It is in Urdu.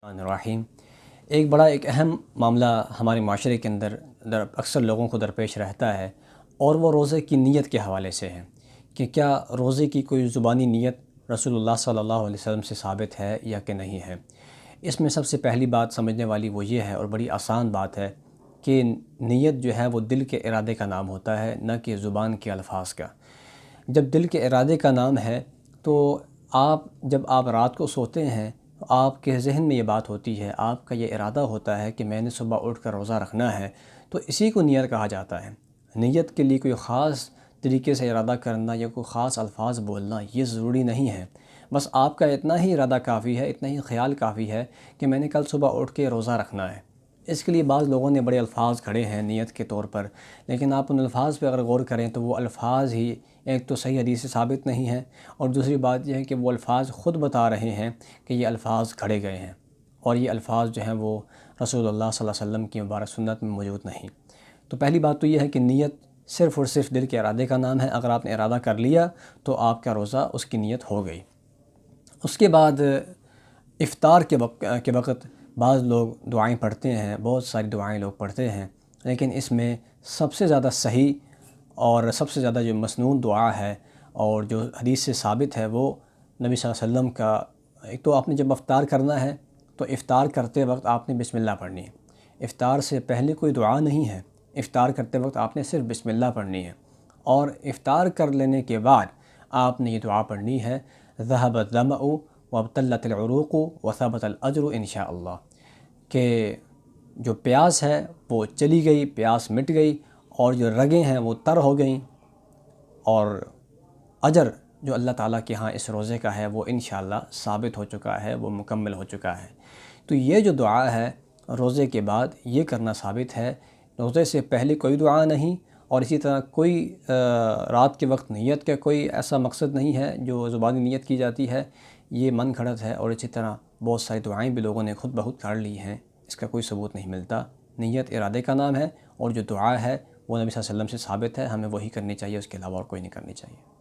الرحیم ایک اہم معاملہ ہمارے معاشرے کے اندر اکثر لوگوں کو درپیش رہتا ہے، اور وہ روزے کی نیت کے حوالے سے ہے کہ کیا روزے کی کوئی زبانی نیت رسول اللہ صلی اللہ علیہ وسلم سے ثابت ہے یا کہ نہیں ہے۔ اس میں سب سے پہلی بات سمجھنے والی وہ یہ ہے، اور بڑی آسان بات ہے، کہ نیت جو ہے وہ دل کے ارادے کا نام ہوتا ہے، نہ کہ زبان کے الفاظ کا۔ جب دل کے ارادے کا نام ہے تو جب آپ رات کو سوتے ہیں تو آپ کے ذہن میں یہ بات ہوتی ہے، آپ کا یہ ارادہ ہوتا ہے کہ میں نے صبح اٹھ کر روزہ رکھنا ہے، تو اسی کو نیت کہا جاتا ہے۔ نیت کے لیے کوئی خاص طریقے سے ارادہ کرنا یا کوئی خاص الفاظ بولنا یہ ضروری نہیں ہے، بس آپ کا اتنا ہی ارادہ کافی ہے، اتنا ہی خیال کافی ہے کہ میں نے کل صبح اٹھ کے روزہ رکھنا ہے۔ اس کے لیے بعض لوگوں نے بڑے الفاظ کھڑے ہیں نیت کے طور پر، لیکن آپ ان الفاظ پہ اگر غور کریں تو وہ الفاظ ہی ایک تو صحیح حدیث سے ثابت نہیں ہیں، اور دوسری بات یہ ہے کہ وہ الفاظ خود بتا رہے ہیں کہ یہ الفاظ کھڑے گئے ہیں، اور یہ الفاظ جو ہیں وہ رسول اللہ صلی اللہ علیہ وسلم کی مبارک سنت میں موجود نہیں۔ تو پہلی بات تو یہ ہے کہ نیت صرف اور صرف دل کے ارادے کا نام ہے۔ اگر آپ نے ارادہ کر لیا تو آپ کا روزہ اس کی نیت ہو گئی۔ اس کے بعد افطار کے وقت بعض لوگ دعائیں پڑھتے ہیں، بہت ساری دعائیں لوگ پڑھتے ہیں، لیکن اس میں سب سے زیادہ صحیح اور سب سے زیادہ جو مسنون دعا ہے اور جو حدیث سے ثابت ہے وہ نبی صلی اللہ علیہ وسلم کا، ایک تو آپ نے جب افطار کرنا ہے تو افطار کرتے وقت آپ نے بسم اللہ پڑھنی ہے۔ افطار سے پہلے کوئی دعا نہیں ہے، افطار کرتے وقت آپ نے صرف بسم اللہ پڑھنی ہے، اور افطار کر لینے کے بعد آپ نے یہ دعا پڑھنی ہے، ذهب الظمأ وابتلت العروق وثبت الاجر انشاءاللہ، کہ جو پیاس ہے وہ چلی گئی، پیاس مٹ گئی، اور جو رگیں ہیں وہ تر ہو گئیں، اور اجر جو اللہ تعالیٰ کے ہاں اس روزے کا ہے وہ انشاءاللہ ثابت ہو چکا ہے، وہ مکمل ہو چکا ہے۔ تو یہ جو دعا ہے روزے کے بعد یہ کرنا ثابت ہے، روزے سے پہلے کوئی دعا نہیں، اور اسی طرح کوئی رات کے وقت نیت کا کوئی ایسا مقصد نہیں ہے جو زبانی نیت کی جاتی ہے، یہ من گھڑت ہے، اور اسی طرح بہت ساری دعائیں بھی لوگوں نے خود بخود کر لی ہیں، اس کا کوئی ثبوت نہیں ملتا۔ نیت ارادے کا نام ہے، اور جو دعا ہے وہ نبی صلی اللہ علیہ وسلم سے ثابت ہے، ہمیں وہی کرنی چاہیے، اس کے علاوہ اور کوئی نہیں کرنی چاہیے۔